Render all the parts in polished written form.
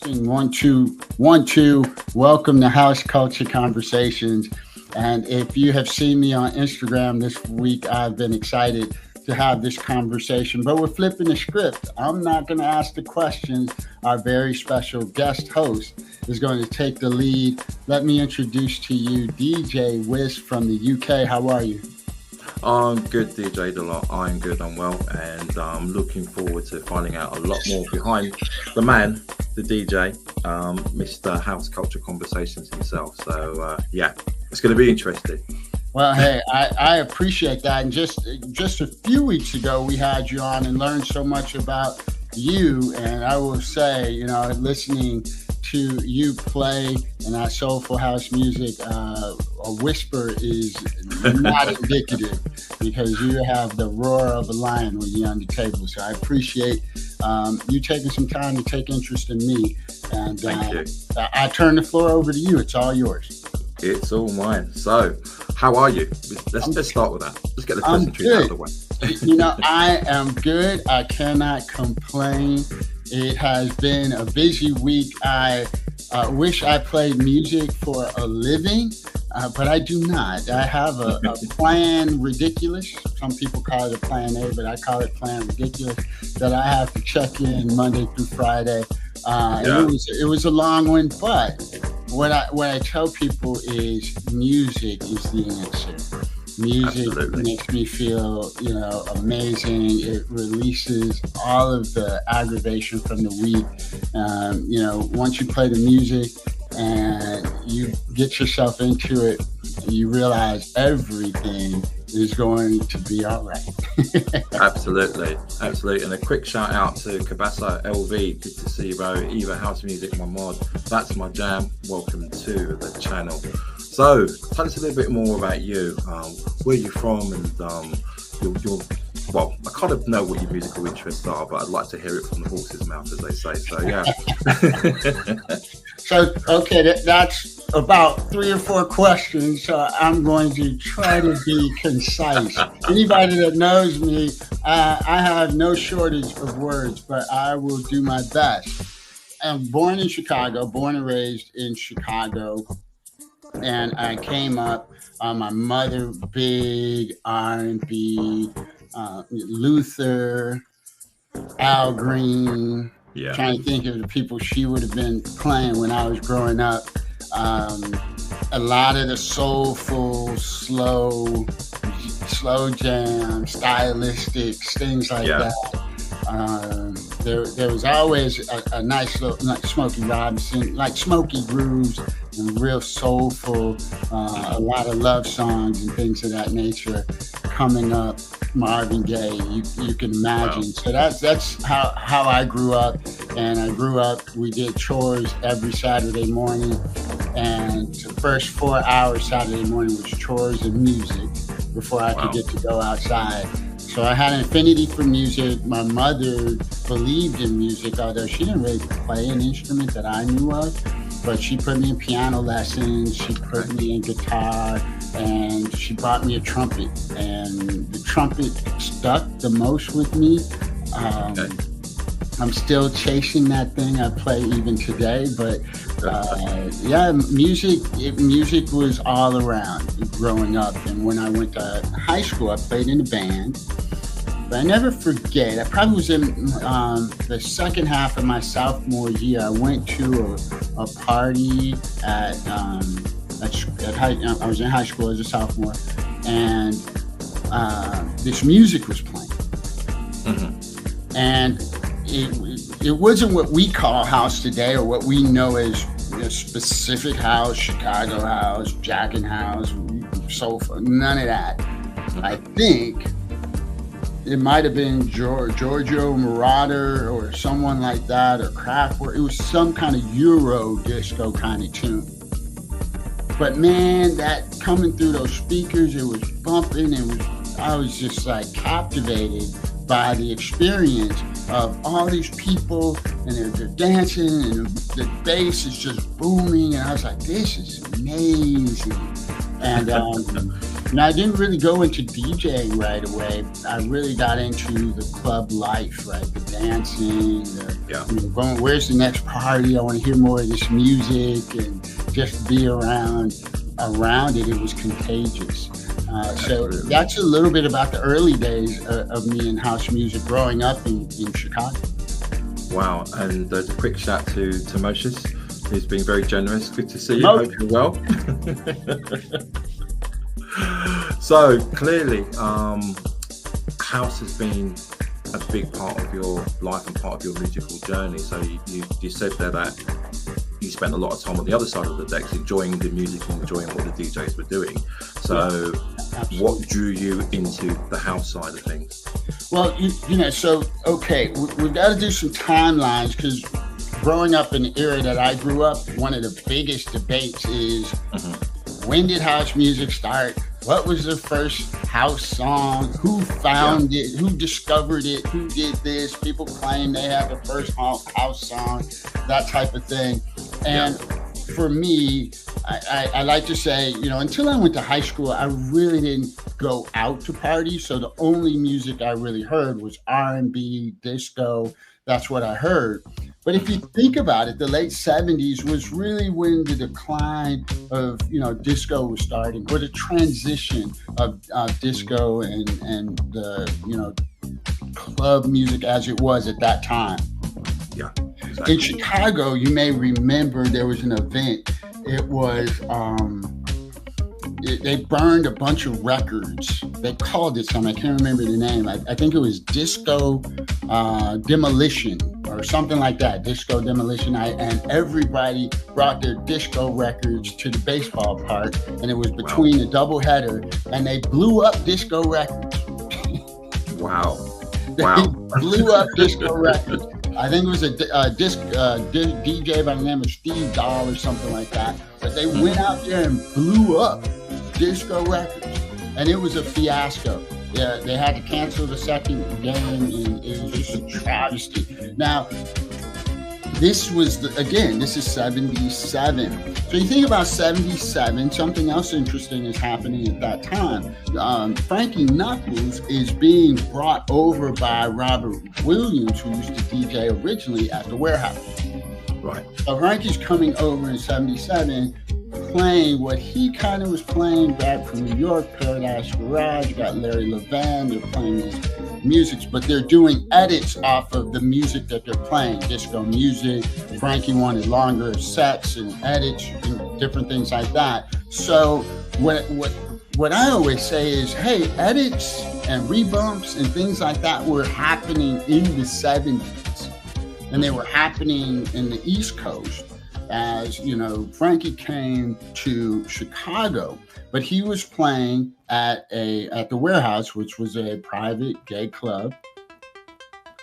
Testing 1 2 1 2. Welcome to House Culture Conversations. And if you have seen me on Instagram this week, I've been excited to have this conversation. But we're flipping the script. I'm not going to ask the questions. Our very special guest host is going to take the lead. Let me introduce to you DJ Wisp from the UK. How are you? I'm good, DJ DLott. I'm good, I'm well, and I'm looking forward to finding out a lot more behind the man, the DJ, Mr. House Culture Conversations himself. So, yeah, it's going to be interesting. Well, hey, I appreciate that. And just a few weeks ago, we had you on and learned so much about you. And I will say, you know, listening to you play and that soulful house music, a whisper is not indicative because you have the roar of a lion when you're on the table. So I appreciate you taking some time to take interest in me. And Thank you. I turn the floor over to you. It's all yours. It's all mine. So, how are you? Let's start with that. Let's get the pleasantries out of the way. You know, I am good. I cannot complain. It has been a busy week. I wish I played music for a living, but I do not. I have a plan ridiculous. Some people call it a plan A, but I call it plan ridiculous, that I have to check in Monday through Friday. It was a long one, but what I tell people is music is the answer. Music Absolutely. makes me feel, you know, amazing. It releases all of the aggravation from the week. You know, once you play the music and you get yourself into it, you realize everything is going to be all right. Absolutely. And a quick shout out to Cabasa LV. Good to see you, bro. Eva House Music, my mod. That's my jam. Welcome to the channel. So, tell us a little bit more about you, where you're from, and your well, I kind of know what your musical interests are, but I'd like to hear it from the horse's mouth, as they say. So, yeah. So, okay, that's about 3 or 4 questions. So I'm going to try to be concise. Anybody that knows me, I have no shortage of words, but I will do my best. I'm born in Chicago, born and raised in Chicago. And I came up, my mother, big R&B, Luther, Al Green. Yeah. Trying to think of the people she would have been playing when I was growing up. A lot of the soulful, slow jam, stylistics, things like that. There was always a nice little, like Smokey Robinson, like Smokey grooves, and real soulful, a lot of love songs and things of that nature coming up. Marvin Gaye, you can imagine. Wow. So that's how I grew up. And I grew up, we did chores every Saturday morning. And the first 4 hours Saturday morning was chores and music before I could get to go outside. So I had an affinity for music. My mother believed in music, although she didn't really play an instrument that I knew of. But she put me in piano lessons, she put me in guitar, and she bought me a trumpet. And the trumpet stuck the most with me. I'm still chasing that thing. I play even today, but music was all around growing up. And when I went to high school, I played in a band. But I never forget, I probably was in the second half of my sophomore year. I went to a party at I was in high school as a sophomore, and this music was playing. Mm-hmm. And it wasn't what we call house today or what we know as specific house, Chicago house, jacking house, soulful, none of that. Mm-hmm. I think it might have been Giorgio Moroder or someone like that, or Kraftwerk. It was some kind of Euro disco kind of tune. But man, that coming through those speakers, it was bumping. I was just like captivated by the experience of all these people, and they're dancing, and the bass is just booming. And I was like, this is amazing. And Now, I didn't really go into DJing right away. I really got into the club life, right? The dancing, going, where's the next party? I want to hear more of this music and just be around it. It was contagious. So that's a little bit about the early days of me in house music growing up in Chicago. Wow. And there's a quick shout to Moses, who's been very generous. Good to see you. Hope you're well. So clearly, house has been a big part of your life and part of your musical journey. So you said there that you spent a lot of time on the other side of the decks, enjoying the music and enjoying what the DJs were doing. So what drew you into the house side of things? Well, we've got to do some timelines, because growing up in the era that I grew up, one of the biggest debates is when did house music start? What was the first house song? Who found it? Who discovered it? Who did this? People claim they have the first house song, that type of thing. And for me, I like to say, until I went to high school, I really didn't go out to parties. So the only music I really heard was R&B, disco. That's what I heard. But if you think about it, the late 70s was really when the decline of, disco was starting, or the transition of disco and the, club music as it was at that time. Yeah, exactly. In Chicago, you may remember there was an event. It was, they burned a bunch of records. They called it something. I can't remember the name. I think it was Disco Demolition or something like that. Disco Demolition. And everybody brought their disco records to the baseball park, and it was between a doubleheader, and they blew up disco records. Wow. They blew up disco records. I think it was a DJ by the name of Steve Dahl or something like that. But they went out there and blew up disco records, and it was a fiasco. Yeah, they had to cancel the second game, and it was just a travesty. Now, this is 77. So you think about 77, something else interesting is happening at that time. Frankie Knuckles is being brought over by Robert Williams, who used to DJ originally at the Warehouse. Right. So Frankie's coming over in 77, playing what he kind of was playing back from New York, Paradise Garage. You got Larry Levan, they're playing these musics, but they're doing edits off of the music that they're playing, disco music. Frankie wanted longer sets and edits and different things like that. So what I always say is, hey, edits and rebumps and things like that were happening in the 70s, and they were happening in the East Coast. As Frankie came to Chicago, but he was playing at the Warehouse, which was a private gay club.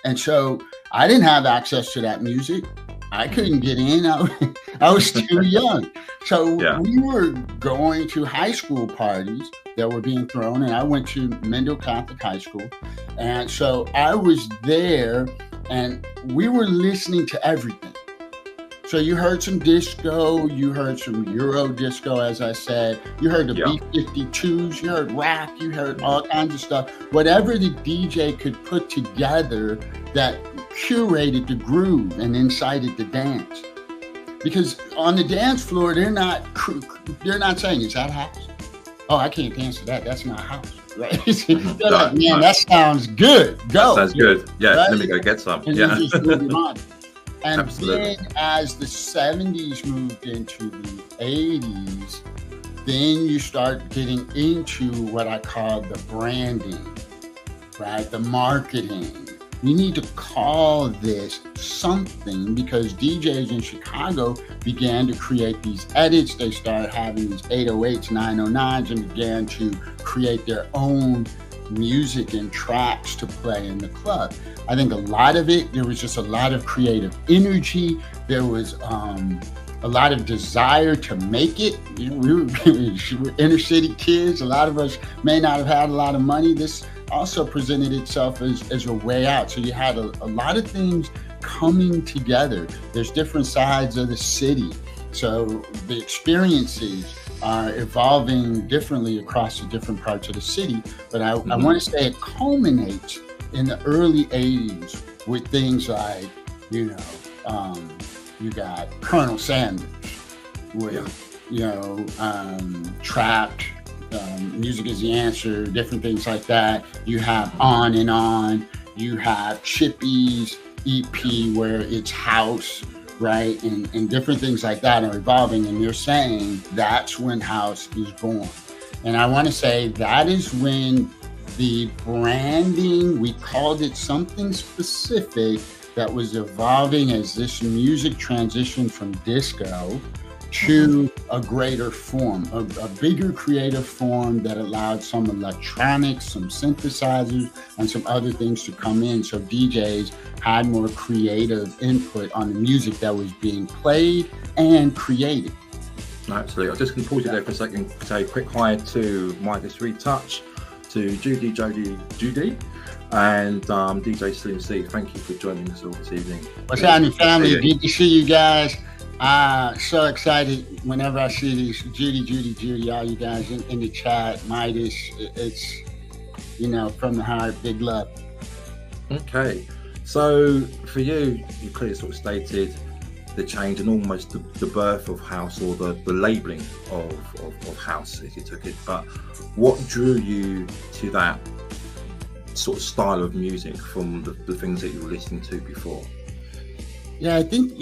And so I didn't have access to that music. I couldn't get in. I was too young. So we were going to high school parties that were being thrown, and I went to Mendel Catholic High School. And so I was there, and we were listening to everything. So you heard some disco, you heard some Euro disco, as I said, you heard the B-52s, you heard rap, you heard all kinds of stuff. Whatever the DJ could put together that curated the groove and incited the dance. Because on the dance floor, they're not saying, is that house? Oh, I can't dance to that. That's my house. Right? They're like, man, that sounds good. Go. That sounds good. Yeah, right? Let me go get some. And you just move your mind. And Absolutely. Then as the 70s moved into the 80s, then you start getting into what I call the branding, right? The marketing. You need to call this something, because DJs in Chicago began to create these edits. They started having these 808s, 909s, and began to create their own music and tracks to play in the club. I think a lot of it, there was just a lot of creative energy. There was a lot of desire to make it. We were inner city kids. A lot of us may not have had a lot of money. This also presented itself as a way out. So you had a lot of things coming together. There's different sides of the city. So the experiences are evolving differently across the different parts of the city. But I want to say it culminates in the early 80s with things like, you got Colonel Sanders with, Trapped, Music is the Answer, different things like that. You have On and On. You have Chippy's EP where it's house, right? And different things like that are evolving. And they're saying that's when house is born. And I want to say that is when the branding, we called it something specific that was evolving as this music transitioned from disco to a greater form, a bigger creative form that allowed some electronics, some synthesizers, and some other things to come in. So DJs had more creative input on the music that was being played and created. Absolutely. I'm just going to pause you there for a second to say a quick hi to Midas Retouch, to Judy, and DJ Slim C. Thank you for joining us all this evening. What's happening, family? Good to see you guys. So excited whenever I see these Judy, all you guys in the chat. Midas, it's, from the heart, big love. Okay. So for you clearly sort of stated the change and almost the birth of house, or the labelling of house, if you took it. But what drew you to that sort of style of music from the things that you were listening to before? Yeah, I think,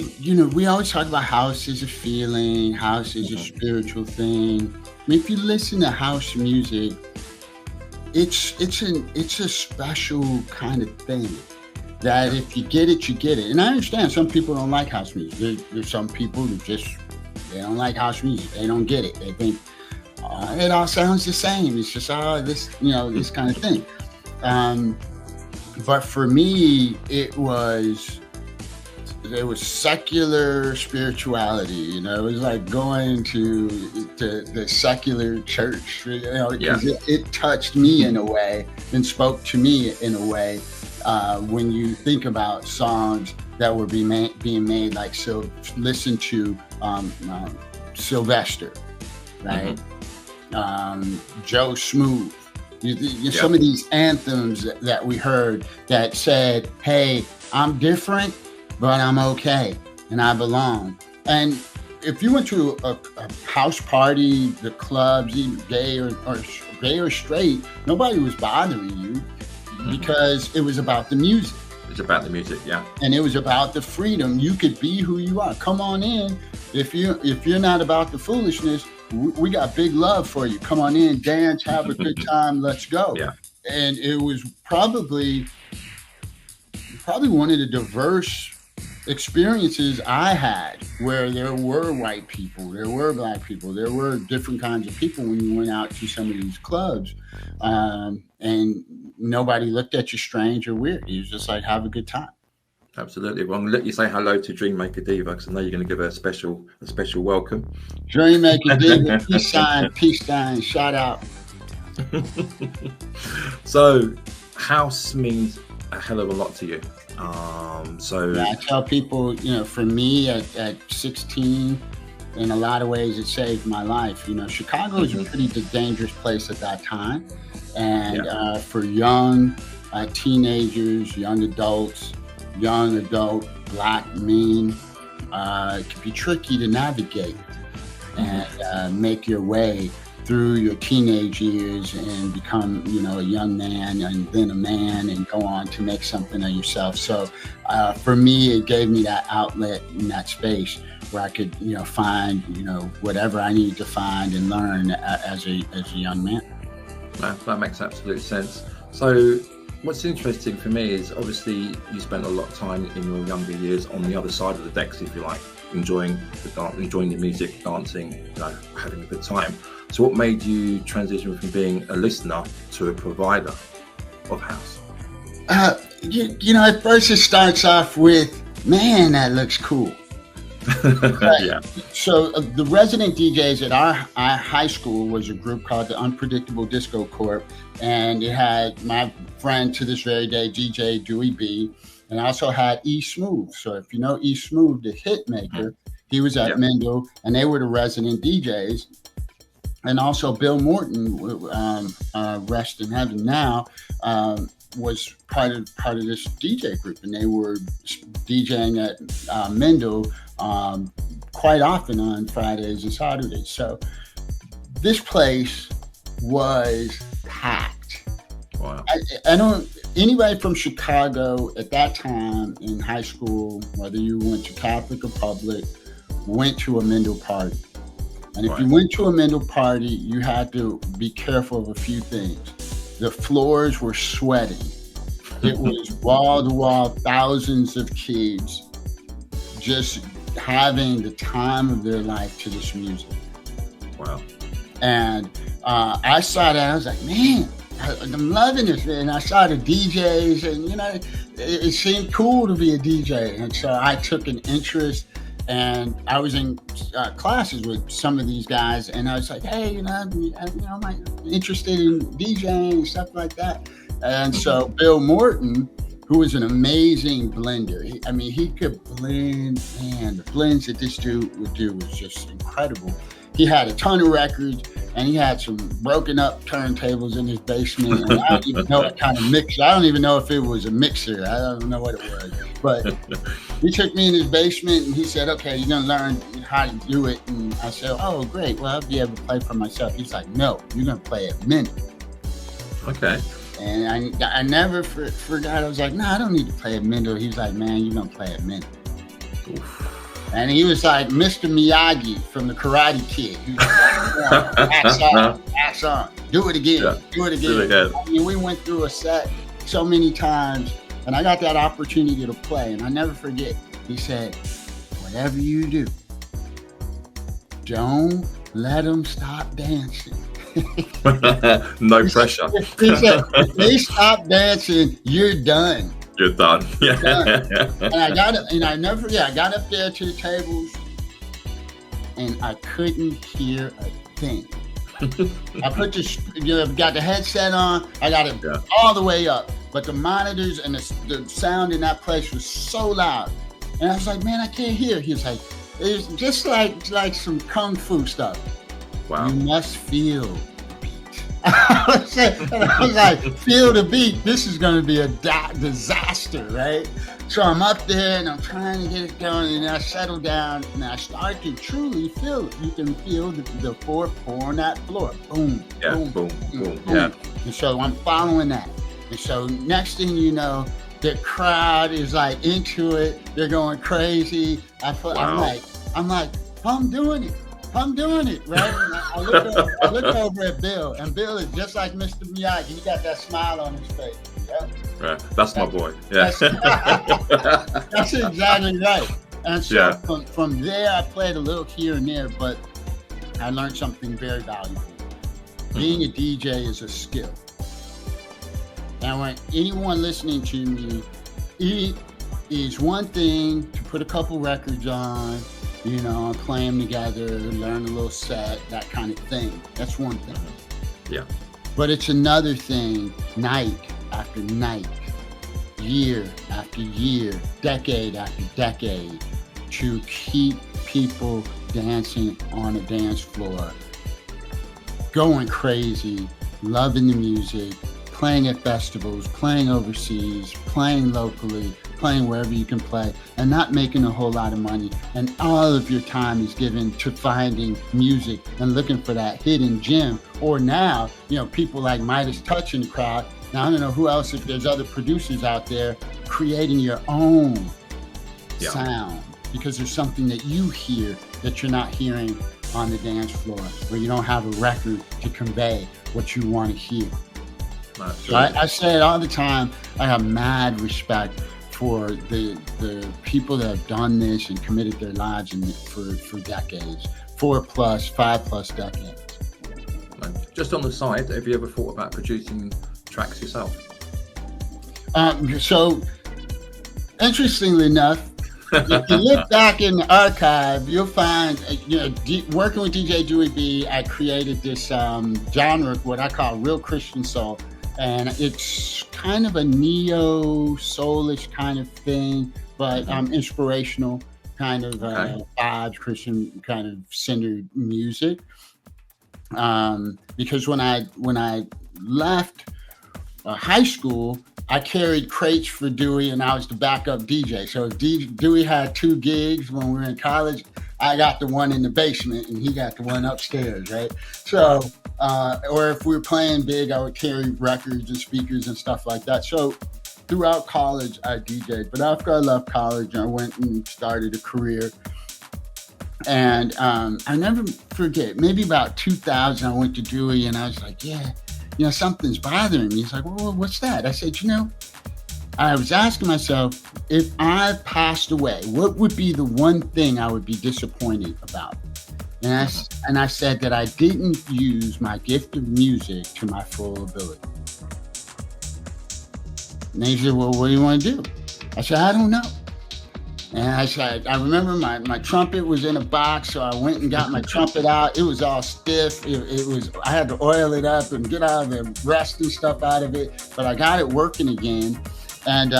we always talk about house as a feeling, house is a spiritual thing. I mean, if you listen to house music, it's a special kind of thing that if you get it, you get it. And I understand some people don't like house music. There's some people who they don't like house music. They don't get it. They think it all sounds the same. It's just, this kind of thing. But for me, it was secular spirituality. It was like going to the secular church, because it touched me in a way and spoke to me in a way. When you think about songs that were being made, like, so listen to Sylvester, right? Joe Smooth. Some of these anthems that we heard that said, hey, I'm different, but I'm okay and I belong. And if you went to a house party, the clubs, even gay or straight, nobody was bothering you because it was about the music. It's about the music, yeah. And it was about the freedom. You could be who you are. Come on in. If you're not about the foolishness, we got big love for you. Come on in, dance, have a good time, let's go. Yeah. And it was probably one of the diverse experiences I had, where there were white people, there were black people, there were different kinds of people when you went out to some of these clubs, and nobody looked at you strange or weird. You was just like, have a good time. Absolutely. Well, I'm going to let you say hello to Dreammaker Diva, because I know you're going to give her a special welcome. Dreammaker Diva, peace sign, shout out. So house means a hell of a lot to you. I tell people, for me at 16, in a lot of ways, it saved my life. Chicago was a pretty dangerous place at that time. And for young teenagers, young adults, young adult black men, it can be tricky to navigate and make your way through your teenage years and become, a young man and then a man and go on to make something of yourself. So for me, it gave me that outlet in that space where I could, find, whatever I needed to find and learn as a young man. That makes absolute sense. So what's interesting for me is obviously you spent a lot of time in your younger years on the other side of the decks, if you like, enjoying the music, dancing, having a good time. So what made you transition from being a listener to a provider of house? At first it starts off with, man, that looks cool. Yeah. So the resident DJs at our high school was a group called the Unpredictable Disco Corp, and it had my friend to this very day, DJ Dewey B, and I also had E Smooth. So if you know E Smooth, the hit maker, he was at Mendel, and they were the resident DJs. and also Bill Morton, rest in heaven now, was part of this DJ group, and they were DJing at Mendel quite often on Fridays and Saturdays. So this place was packed. Wow. I don't. Anybody from Chicago at that time in high school, whether you went to Catholic or public, went to a Mendel party. And if you went to a Mendel party, you had to be careful of a few things. The floors were sweating. It was wall to wall, thousands of kids just having the time of their life to this music. Wow. And I saw that, I was like, man, I'm loving this. And I saw the DJs, and it seemed cool to be a DJ. And so I took an interest, and I was in classes with some of these guys, and I was like, hey, I'm interested in DJing and stuff like that. And so Bill Morton, who was an amazing blender, he could blend, man, the blends that this dude would do was just incredible. He had a ton of records, and he had some broken up turntables in his basement. And I don't even know what kind of mixer. I don't even know if it was a mixer. I don't know what it was. But he took me in his basement, and he said, okay, you're going to learn how to do it. And I said, oh, great. Well, I'll be able to play for myself. He's like, no, you're going to play at Mendel. Okay. And I never forgot. I was like, no, I don't need to play at Mendel. He's like, man, you're going to play at Mendel. Oof. And he was like Mr. Miyagi from the Karate Kid. He was like, axe on, do it again, do it again. We went through a set so many times, and I got that opportunity to play, and I never forget. He said, whatever you do, don't let them stop dancing. No pressure. He said, if they stop dancing, you're done. You're done. Yeah. And I never forget, I got up there to the tables, and I couldn't hear a thing. I put got the headset on, I got it all the way up, but the monitors and the sound in that place was so loud. And I was like, man, I can't hear. He was like, it's just like some kung fu stuff. Wow. You must feel the beat. I was like, feel the beat. This is going to be a disaster, right? So I'm up there, and I'm trying to get it going, and I settle down, and I start to truly feel it. You can feel the fork pouring that floor. Boom, boom, boom, boom. Yeah. And so I'm following that. And so next thing you know, the crowd is like into it. They're going crazy. Wow. I'm like, I'm doing it, right? And I look over at Bill, and Bill is just like Mr. Miyagi. He got that smile on his face. Yep. Right. That's my boy. Yeah. That's exactly right. And so from there, I played a little here and there, but I learned something very valuable. Being a DJ is a skill. Now, when anyone listening to me, it is one thing to put a couple records on, play them together, learn a little set, that kind of thing. That's one thing. Yeah. But it's another thing, night after night, year after year, decade after decade, to keep people dancing on a dance floor, going crazy, loving the music, playing at festivals, playing overseas, playing locally, playing wherever you can play, and not making a whole lot of money. And all of your time is given to finding music and looking for that hidden gem. Or now, people like Midas Touch in the crowd. Now, I don't know who else, if there's other producers out there creating your own sound, because there's something that you hear that you're not hearing on the dance floor, where you don't have a record to convey what you want to hear. So I say it all the time. I have mad respect for the people that have done this and committed their lives for decades, 5+ decades. Just on the side, have you ever thought about producing tracks yourself? So, interestingly enough, if you look back in the archive, you'll find, working with DJ Dewey B, I created this genre, what I call real Christian soul. And it's kind of a neo-soulish kind of thing, but inspirational kind of vibes, Christian kind of centered music. because when I left high school, I carried crates for Dewey, and I was the backup DJ. So if Dewey had 2 gigs when we were in college, I got the one in the basement, and he got the one upstairs, right? So, or if we were playing big, I would carry records and speakers and stuff like that. So throughout college, I DJed. But after I left college, I went and started a career. And I never forget, maybe about 2000, I went to Dewey, and I was like, yeah, something's bothering me. He's like, well, what's that? I said, I was asking myself, if I passed away, what would be the one thing I would be disappointed about? And I said that I didn't use my gift of music to my full ability. And they said, well, what do you want to do? I said, I don't know. And I said, I remember my trumpet was in a box, so I went and got my trumpet out. It was all stiff. It was, I had to oil it up and get all the rust and stuff out of it, but I got it working again. And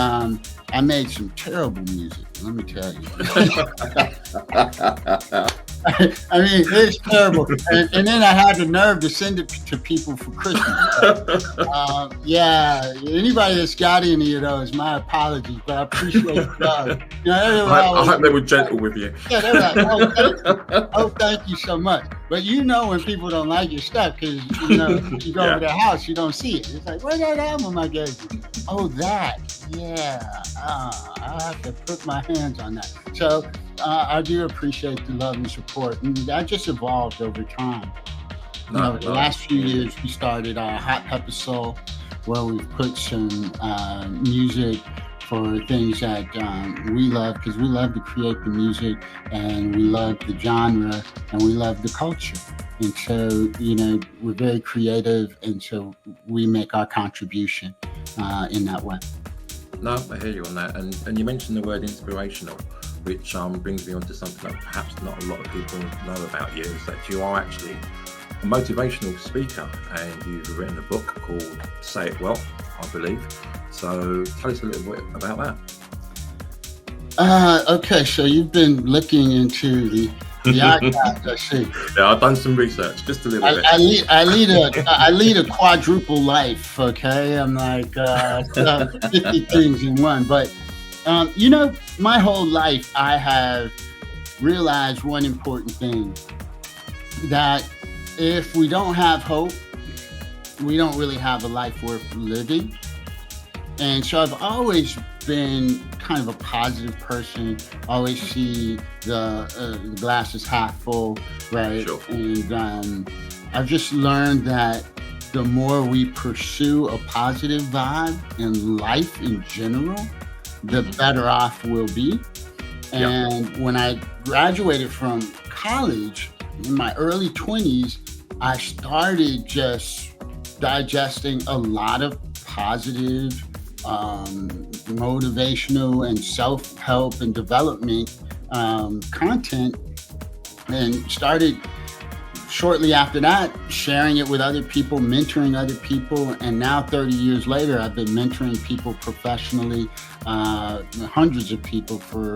I made some terrible music, let me tell you. I mean, it's terrible. And then I had the nerve to send it to people for Christmas. Yeah, anybody that's got any of those, my apologies, but I appreciate it. I hope they were gentle with you. Yeah, they were like, oh, thank you so much. But when people don't like your stuff, because, you go over their house, you don't see it. It's like, where's that album I gave you? Oh, that. Yeah. I have to put my hands on that. So I do appreciate the love and support. And that just evolved over time. The last few years, we started Hot Pepper Soul, where we've put some music for things that we love, because we love to create the music, and we love the genre, and we love the culture. And so, we're very creative, and so we make our contribution in that way. No, I hear you on that. And you mentioned the word inspirational, which brings me on to something that perhaps not a lot of people know about you, is that you are actually a motivational speaker, and you've written a book called Say It Well, I believe. So tell us a little bit about that. Okay, so you've been looking into the archives, I see. Yeah, I've done some research, just a little bit. I lead a quadruple life, okay? I'm like 50 things in one. But, my whole life, I have realized one important thing, that if we don't have hope, we don't really have a life worth living. And so I've always been kind of a positive person, always see the glass is half full, right? Sure. And I've just learned that the more we pursue a positive vibe in life in general, the better off we'll be. And when I graduated from college in my early 20s, I started just digesting a lot of positive, motivational and self-help and development content, and started shortly after that sharing it with other people, mentoring other people. And now 30 years later, I've been mentoring people professionally, hundreds of people for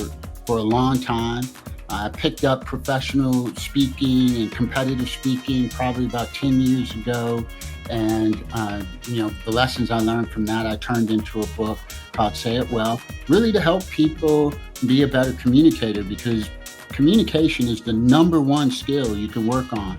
a long time. I picked up professional speaking and competitive speaking probably about 10 years ago. And, the lessons I learned from that, I turned into a book called Say It Well, really to help people be a better communicator, because communication is the number one skill you can work on,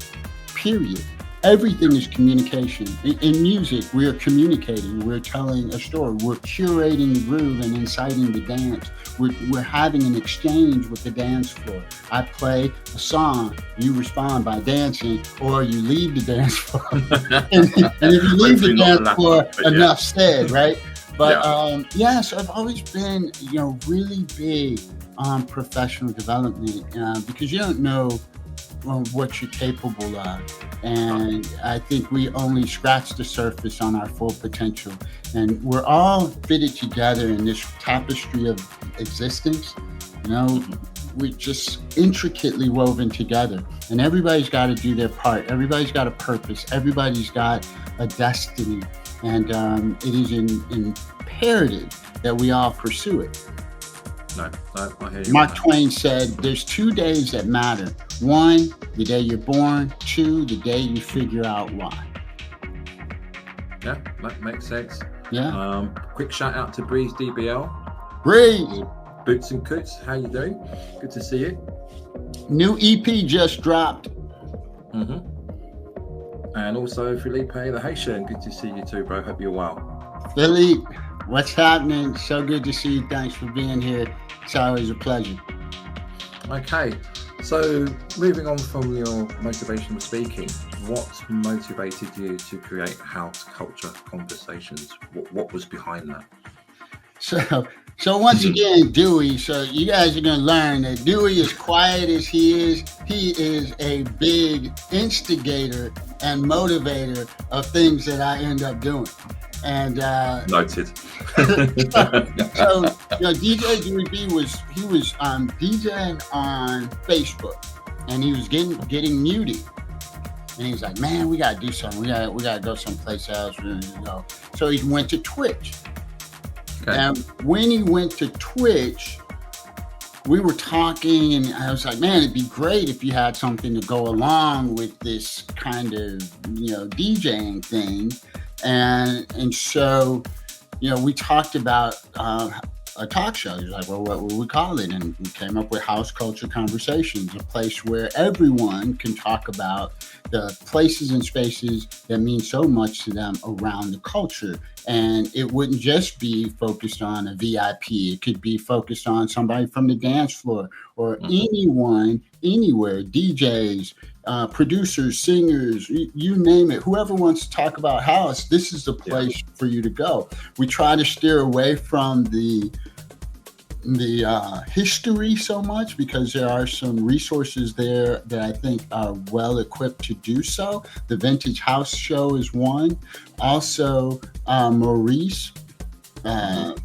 period. Everything is communication. In music, we are communicating. We're telling a story. We're curating the groove and inciting the dance. We're having an exchange with the dance floor. I play a song, you respond by dancing, or you leave the dance floor. and if you leave the dance floor, enough said, right? But so I've always been, really big on professional development, because you don't know what you're capable of. And I think we only scratch the surface on our full potential. And we're all fitted together in this tapestry of existence. We're just intricately woven together. And everybody's got to do their part. Everybody's got a purpose. Everybody's got a destiny. And it is imperative that we all pursue it. No, I hear you. Mark Twain said, there's 2 days that matter. 1, the day you're born. 2, the day you figure out why. Yeah, that makes sense. Yeah. Quick shout out to Breeze DBL. Breeze. Boots and Coots, how you doing? Good to see you. New EP just dropped. And also Felipe the Haitian, good to see you too, bro. Hope you're well. Philippe, what's happening? So good to see you. Thanks for being here. It's always a pleasure. Okay, so moving on from your motivational speaking, what motivated you to create House Culture Conversations? What was behind that? So once again, Dewey, so you guys are going to learn that Dewey, as quiet as he is a big instigator and motivator of things that I end up doing. And noted. so DJ Dewey B was DJing on Facebook, and he was getting muted. And he was like, man, we got to do something. We got to go someplace else. So he went to Twitch. Okay. And when he went to Twitch, we were talking, and I was like, man, it'd be great if you had something to go along with this kind of, DJing thing. And so, we talked about a talk show. He was like, well, what would we call it? And we came up with House Culture Conversations, a place where everyone can talk about the places and spaces that mean so much to them around the culture. And it wouldn't just be focused on a VIP. It could be focused on somebody from the dance floor or anyone, anywhere, DJs, producers, singers, you name it. Whoever wants to talk about house, this is the place for you to go. We try to steer away from the history so much, because there are some resources there that I think are well equipped to do so. The Vintage House Show is one. Also, Maurice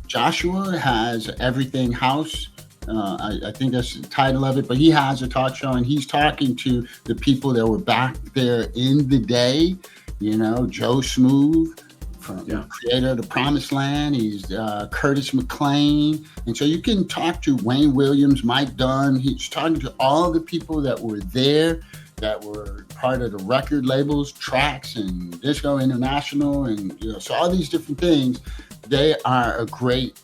Joshua has Everything House. I think that's the title of it, but he has a talk show, and he's talking to the people that were back there in the day. Joe Smooth, the creator of The Promised Land. He's Curtis McLean. And so you can talk to Wayne Williams, Mike Dunn. He's talking to all the people that were there, that were part of the record labels, Trax and Disco International, and so all these different things. They are a great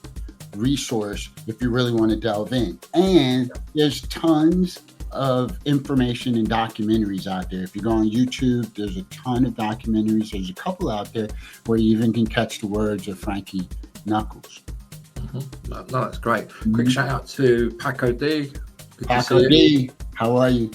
resource if you really want to delve in. And there's tons of information and documentaries out there. If you go on YouTube, there's a ton of documentaries. There's a couple out there where you even can catch the words of Frankie Knuckles. No, that's great. Quick shout out to Paco D. Paco D, how are you?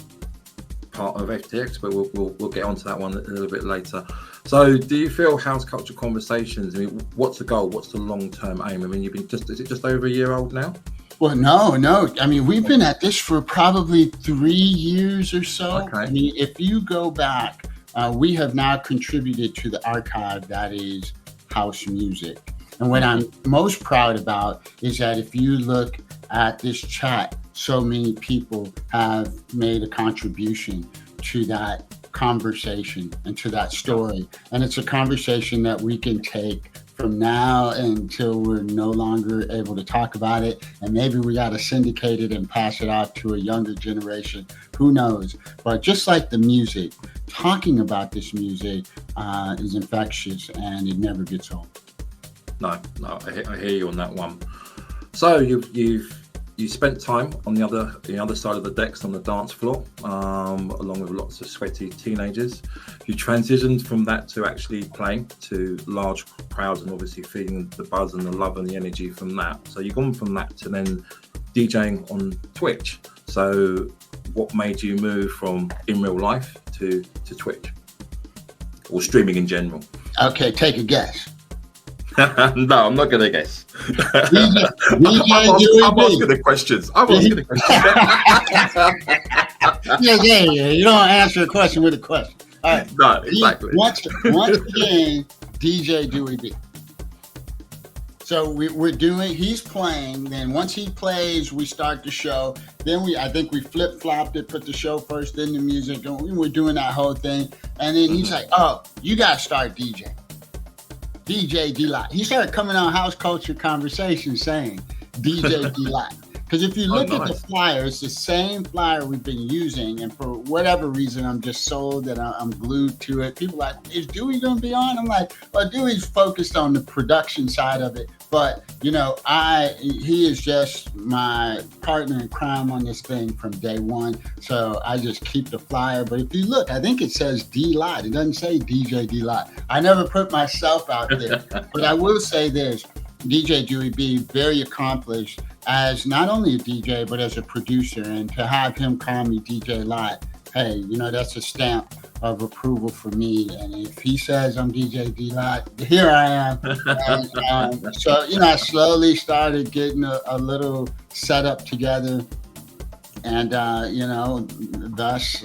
Part of FTX, but we'll get onto that one a little bit later. So, do you feel House Culture Conversations? I mean, what's the goal? What's the long-term aim? I mean, is it just over a year old now? Well, no. I mean, we've been at this for probably 3 years or so. Okay. I mean, if you go back, we have now contributed to the archive that is house music. And what I'm most proud about is that if you look at this chat, so many people have made a contribution to that conversation and to that story. And it's a conversation that we can take from now until we're no longer able to talk about it. And maybe we got to syndicate it and pass it off to a younger generation. Who knows? But just like the music, talking about this music is infectious, and it never gets old. No, I hear you on that one. So you spent time on the other side of the decks on the dance floor, along with lots of sweaty teenagers. You transitioned from that to actually playing to large crowds, and obviously feeling the buzz and the love and the energy from that. So you've gone from that to then DJing on Twitch. So what made you move from in real life to Twitch, or streaming in general? Okay, take a guess. No, I'm not going to guess. I'm asking the questions. Yeah. You don't answer a question with a question. All right. No, exactly. Once again, DJ Dewey B. So he's playing. Then once he plays, we start the show. Then I think we flip-flopped it, put the show first, then the music. And we're doing that whole thing. And then he's like, oh, you got to start DJing. DJ DLott. He started coming on House Culture Conversations saying DJ DLott. Because if you look at the flyer, it's the same flyer we've been using, and for whatever reason, I'm just sold that I'm glued to it. People are like, is Dewey going to be on? I'm like, well, Dewey's focused on the production side of it, but he is just my partner in crime on this thing from day one. So I just keep the flyer. But if you look, I think it says DLott. It doesn't say DJ DLott. I never put myself out there, but I will say this: DJ Dewey B, very accomplished as not only a DJ, but as a producer. And to have him call me DJ Lot, hey, that's a stamp of approval for me. And if he says I'm DJ DLott, here I am. And, so, I slowly started getting a little setup together. And, thus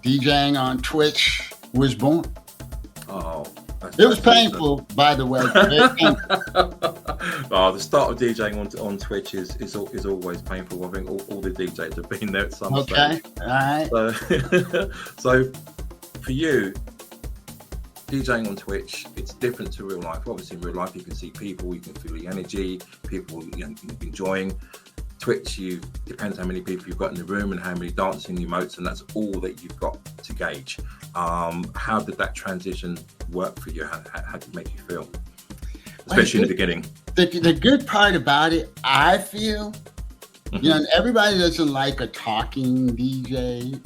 DJing on Twitch was born. Oh, it was painful, by the way. The start of DJing on Twitch is always painful. I think all the DJs have been there at some stage. Okay, all right. So for you, DJing on Twitch, it's different to real life. Obviously, in real life, you can see people, you can feel the energy, people enjoying. Twitch, depends how many people you've got in the room and how many dancing emotes, and that's all that you've got to gauge. How did that transition work for you? How did it make you feel, especially in the beginning? The good part about it, I feel, everybody doesn't like a talking DJ.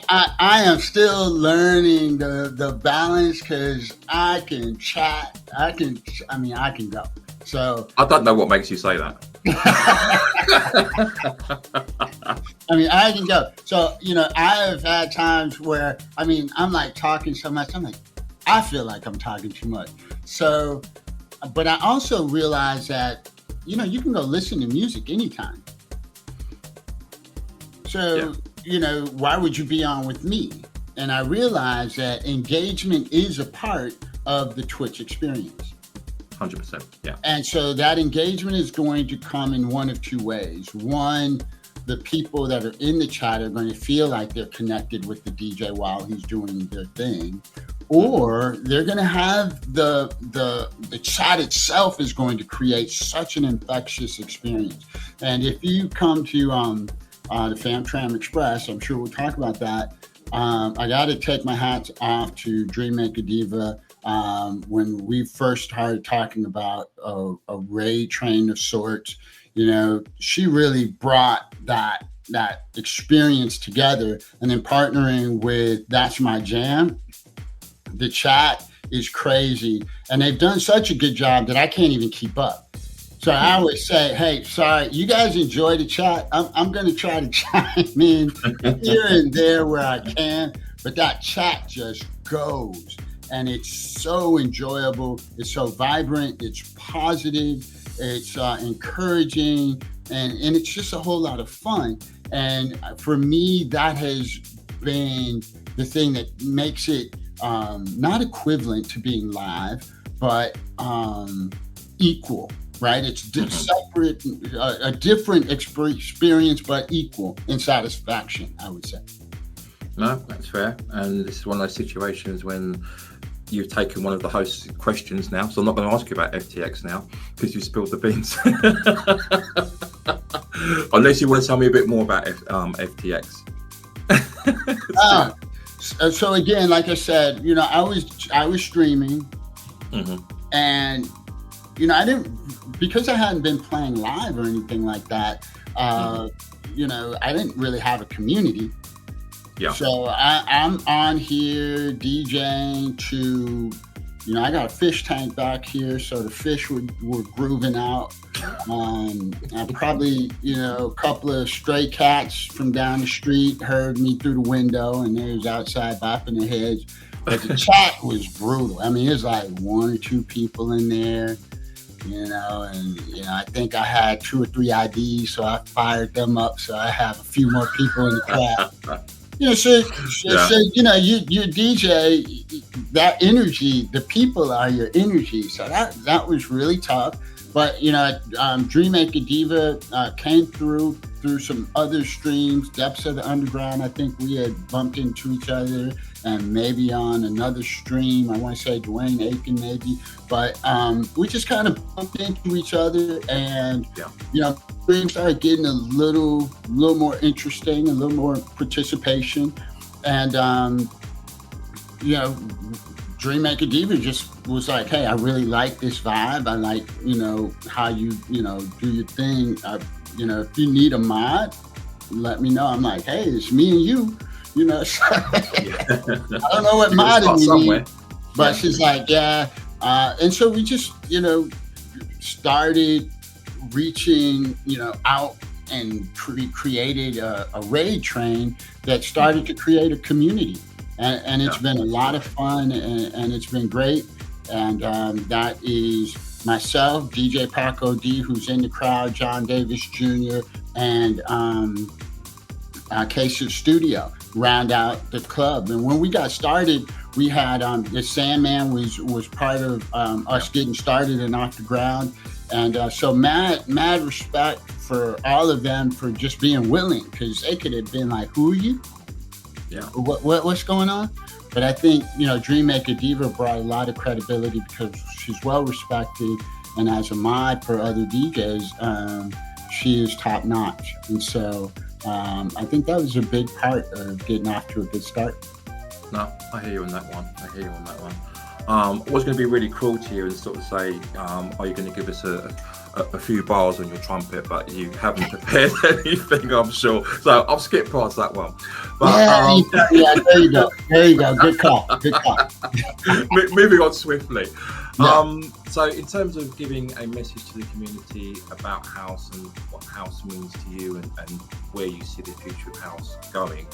I am still learning the balance, because I can chat. I can go. So I don't know what makes you say that. I can go. So, I've had times where, I'm like talking so much. I'm like, I feel like I'm talking too much. So, but I also realize that, you can go listen to music anytime. So, why would you be on with me? And I realize that engagement is a part of the Twitch experience. 100%, yeah. And so that engagement is going to come in one of two ways. One, the people that are in the chat are going to feel like they're connected with the DJ while he's doing their thing, or they're going to have the chat itself is going to create such an infectious experience. And if you come to the Fam Tram Express, I'm sure we'll talk about that. I got to take my hats off to Dream Maker Diva. When we first started talking about a raid train of sorts, she really brought that experience together. And then partnering with That's My Jam, the chat is crazy. And they've done such a good job that I can't even keep up. So I always say, hey, sorry, you guys enjoy the chat. I'm going to try to chime in here and there where I can. But that chat just goes. And it's so enjoyable. It's so vibrant. It's positive. It's encouraging. And it's just a whole lot of fun. And for me, that has been the thing that makes it not equivalent to being live, but equal, right? It's separate, a different experience, but equal in satisfaction, I would say. No, that's fair. And this is one of those situations when you've taken one of the host's questions now, so I'm not going to ask you about FTX now because you spilled the beans. Unless you want to tell me a bit more about FTX. So again, like I said, I was streaming, and I didn't, because I hadn't been playing live or anything like that. I didn't really have a community. Yeah. So I'm on here DJing to, I got a fish tank back here, so the fish were grooving out. I probably, a couple of stray cats from down the street heard me through the window, and they was outside bopping their heads. But the chat was brutal. There's like one or two people in there, and I think I had 2 or 3 IDs, so I fired them up. So I have a few more people in the chat. You DJ, that energy, the people are your energy. So that was really tough. But Dream Maker Diva came through some other streams, Depths of the Underground. I think we had bumped into each other, and maybe on another stream. I want to say Dwayne Aiken maybe, but we just kind of bumped into each other, and streams started getting a little more interesting, a little more participation, and Dream Maker Diva just was like, hey, I really like this vibe. I like, how you, do your thing. If you need a mod, let me know. I'm like, hey, it's me and you, so I don't know what modding you need, but she's like, yeah. And so we just, started reaching, out and created a raid train that started to create a community. And it's been a lot of fun, and it's been great. And that is myself, DJ Paco D, who's in the crowd, John Davis Jr., and K-Sub Studio round out the club. And when we got started, we had the Sandman was part of us getting started and off the ground. And so mad respect for all of them for just being willing, because they could have been like, who are you? Yeah. What's going on? But I think, Dream Maker Diva brought a lot of credibility because she's well respected, and as a mod for other DJs, she is top notch. And so I think that was a big part of getting off to a good start. No, I hear you on that one. I was going to be really cruel to you and sort of say, are you going to give us a few bars on your trumpet, but you haven't prepared anything, I'm sure. So I'll skip past that one. But, there you go. Good call. Moving on swiftly. Yeah. So in terms of giving a message to the community about house and what house means to you and where you see the future of house going,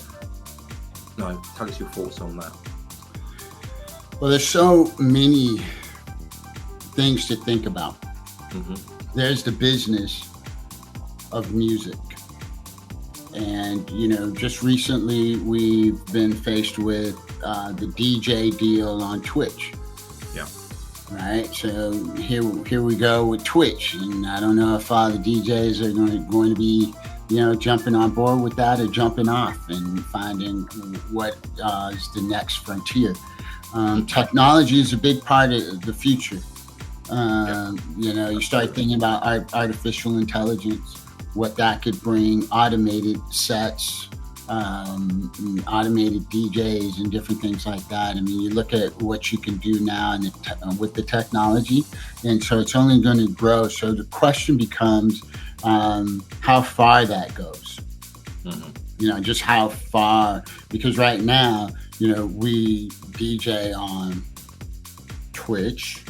tell us your thoughts on that. Well, there's so many things to think about. Mm-hmm. There's the business of music. And, just recently we've been faced with the DJ deal on Twitch. Yeah. Right. So here we go with Twitch. And I don't know if all the DJs are going to be, jumping on board with that or jumping off and finding what is the next frontier. Technology is a big part of the future. You start thinking about artificial intelligence, what that could bring, automated sets, automated DJs and different things like that. I mean, you look at what you can do now with the technology, and so it's only going to grow. So the question becomes how far that goes. Mm-hmm. Just how far, because right now, we DJ on Twitch.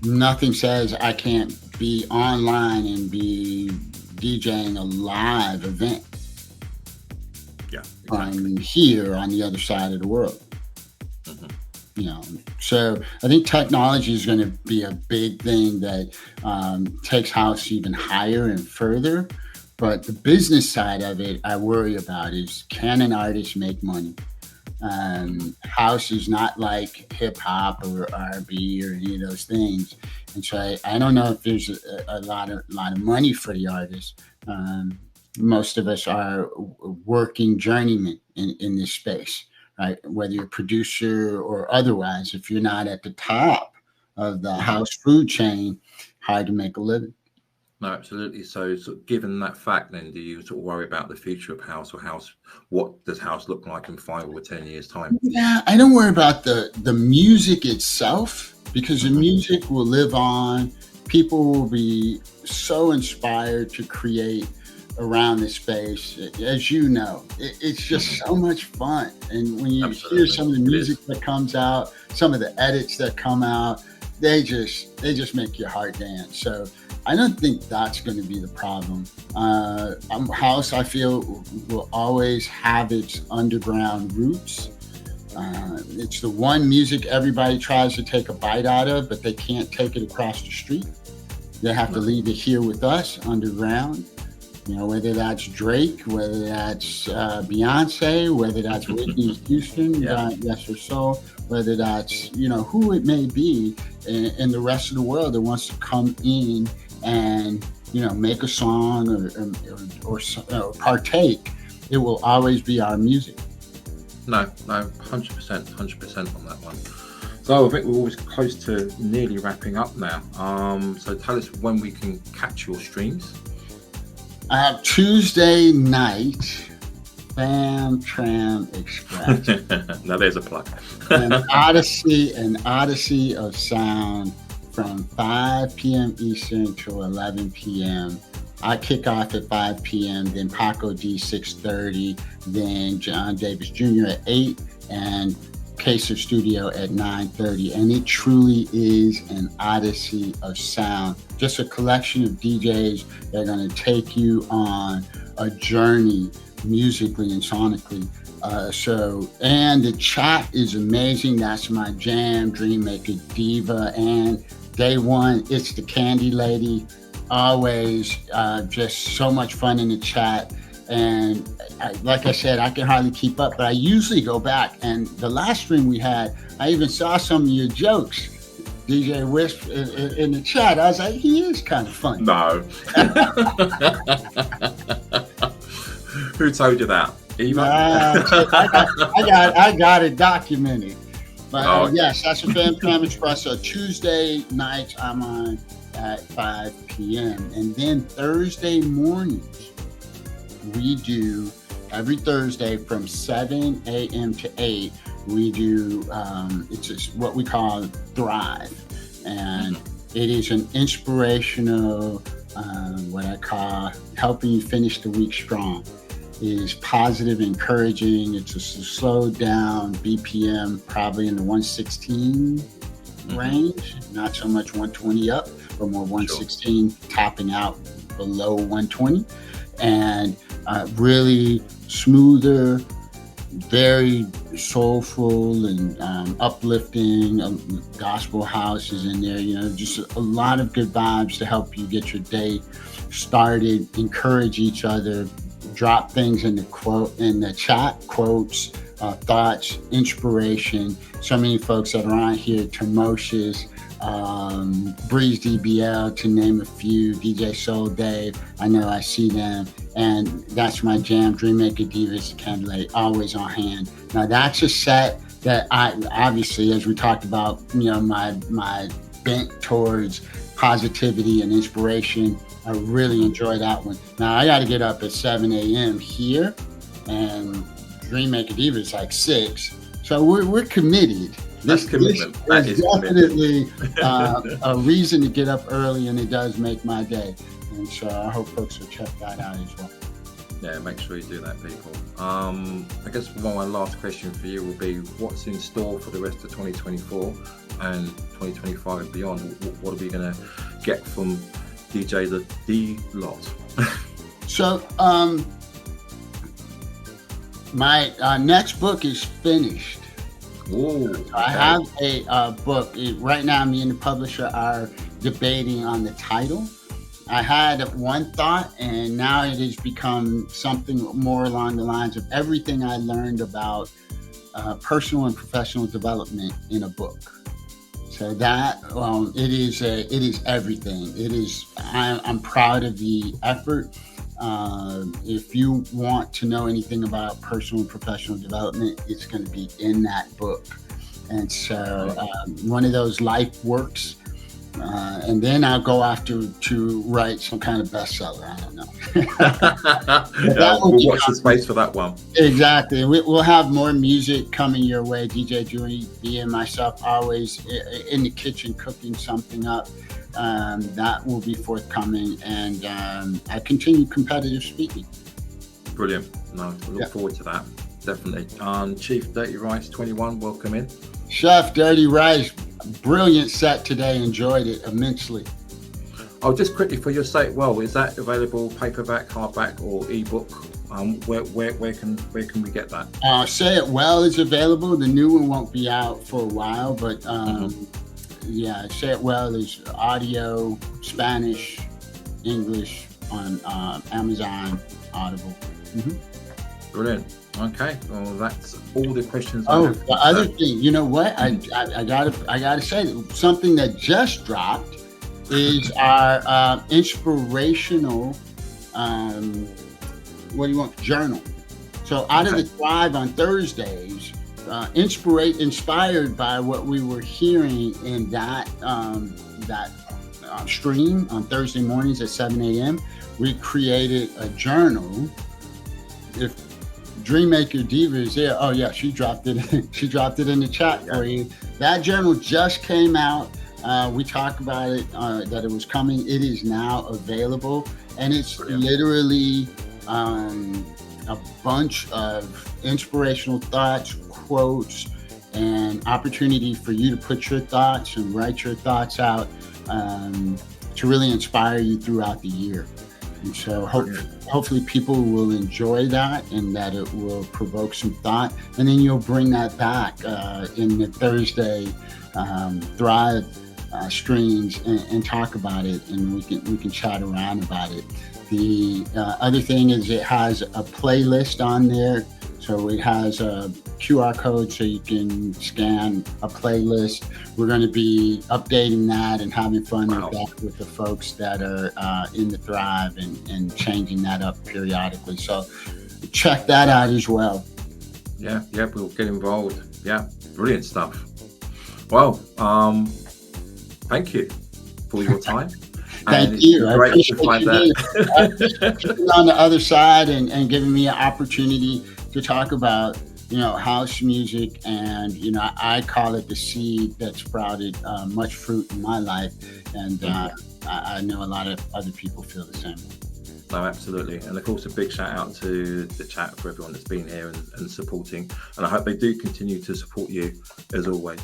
Nothing says I can't be online and be DJing a live event. Yeah, exactly. Here on the other side of the world. Mm-hmm. So I think technology is going to be a big thing that takes house even higher and further. But the business side of it, I worry about is, can an artist make money? House is not like hip hop or R&B or any of those things, and so I don't know if there's a lot of money for the artists. Most of us are working journeymen in this space, right? Whether you're a producer or otherwise, if you're not at the top of the house food chain, hard to make a living. No, absolutely. So given that fact, then, do you sort of worry about the future of house or house? What does house look like in 5 or 10 years' time? Yeah, I don't worry about the music itself, because the music will live on. People will be so inspired to create around this space. As you know, it's just so much fun. And when you hear some of the music that comes out, some of the edits that come out, they just make your heart dance. So I don't think that's going to be the problem. House, I feel, will always have its underground roots. It's the one music everybody tries to take a bite out of, but they can't take it across the street. They have to leave it here with us underground. Whether that's Drake, whether that's Beyonce, whether that's Whitney Houston, Yes or So, whether that's, who it may be in the rest of the world that wants to come in and, make a song or partake, it will always be our music. No, 100% on that one. So I think we're always close to nearly wrapping up now. So tell us when we can catch your streams. Tuesday night, Fam Tram Express. Now there's a plug. An odyssey of sound from 5 p.m. Eastern to 11 p.m. I kick off at 5 p.m., then Paco D 6:30, then John Davis Jr. at 8, and Kaser Studio at 9:30. And it truly is an odyssey of sound. Just a collection of DJs that are going to take you on a journey musically and sonically. And the chat is amazing. That's my jam, Dreammaker Diva, and day one, it's the Candy Lady. Always just so much fun in the chat. And like I said, I can hardly keep up, but I usually go back. And the last stream we had, I even saw some of your jokes, DJ Wisp, in the chat. I was like, he is kind of funny. No. Who told you that? Eva? I got it documented. But okay. Yes, that's a Fam Tram Express. So Tuesday nights I'm on at 5 p.m. And then Thursday mornings, we do, every Thursday from 7 a.m. to 8, we do, it's just what we call Thrive. And it is an inspirational, what I call helping you finish the week strong. It is positive, encouraging. It's a slowed down BPM, probably in the 116 range, not so much 120 up, but more 116, topping out below 120. And really smoother, very soulful and uplifting. Gospel house is in there, just a lot of good vibes to help you get your day started, encourage each other, drop things in the chat, quotes, thoughts, inspiration. So many folks that are on here, Termocious, Breeze DBL, to name a few, DJ Soul Dave, I know I see them, and that's my jam, Dreammaker Divas, Candlelight, always on hand. Now that's a set that I, obviously, as we talked about, my bent towards positivity and inspiration, I really enjoy that one. Now I got to get up at 7 a.m. here, and Dreammaker Divas is like 6, so we're committed. That's commitment. That is definitely a reason to get up early, and it does make my day. And so I hope folks will check that out as well. Yeah, make sure you do that, people. I guess one of my last question for you will be, what's in store for the rest of 2024 and 2025 and beyond? What are we going to get from DJ DLott? So my next book is finished. Ooh, okay. I have a book. Right now, me and the publisher are debating on the title. I had one thought, and now it has become something more along the lines of everything I learned about personal and professional development in a book. So that it is everything. It is. I'm proud of the effort. If you want to know anything about personal and professional development, it's going to be in that book. And so one of those life works. And then I'll go after to write some kind of bestseller. I don't know. We'll watch the space for that one. Exactly. We'll have more music coming your way. DJ Julie, B, and myself always in the kitchen cooking something up. That will be forthcoming. And I continue competitive speaking. Brilliant. No, we look forward to that. Definitely. Chief Dirty Rice 21, welcome in. Chef Dirty Rice, brilliant set today. Enjoyed it immensely. Oh, just quickly for your site, is that available paperback, hardback, or ebook? Where can we get that? Say It Well is available. The new one won't be out for a while, but yeah, Say It Well is audio, Spanish, English on Amazon, Audible. Brilliant. Okay, well, that's all the questions. Oh, the other thing, you know what? I gotta say something that just dropped is our inspirational. What do you want? Journal. So out of the Thrive on Thursdays, inspired by what we were hearing in that stream on Thursday mornings at 7 a.m., we created a journal. If Dreammaker Diva is there, oh yeah, she dropped it. She dropped it in the chat for you. That journal just came out. We talked about it, that it was coming. It is now available, and it's literally a bunch of inspirational thoughts, quotes, and opportunity for you to put your thoughts and write your thoughts out to really inspire you throughout the year. And so hopefully people will enjoy that, and that it will provoke some thought. And then you'll bring that back in the Thursday Thrive streams and talk about it, and we can chat around about it. The other thing is it has a playlist on there. So it has a QR code so you can scan a playlist. We're going to be updating that and having fun with that with the folks that are in the Thrive, and changing that up periodically. So check that out as well. Yeah, we'll get involved. Yeah, brilliant stuff. Well, thank you for your time. Thank you. I appreciate you on the other side and giving me an opportunity to talk about, house music. And, I call it the seed that sprouted much fruit in my life. And I know a lot of other people feel the same. No, absolutely. And of course, a big shout out to the chat for everyone that's been here and supporting. And I hope they do continue to support you as always.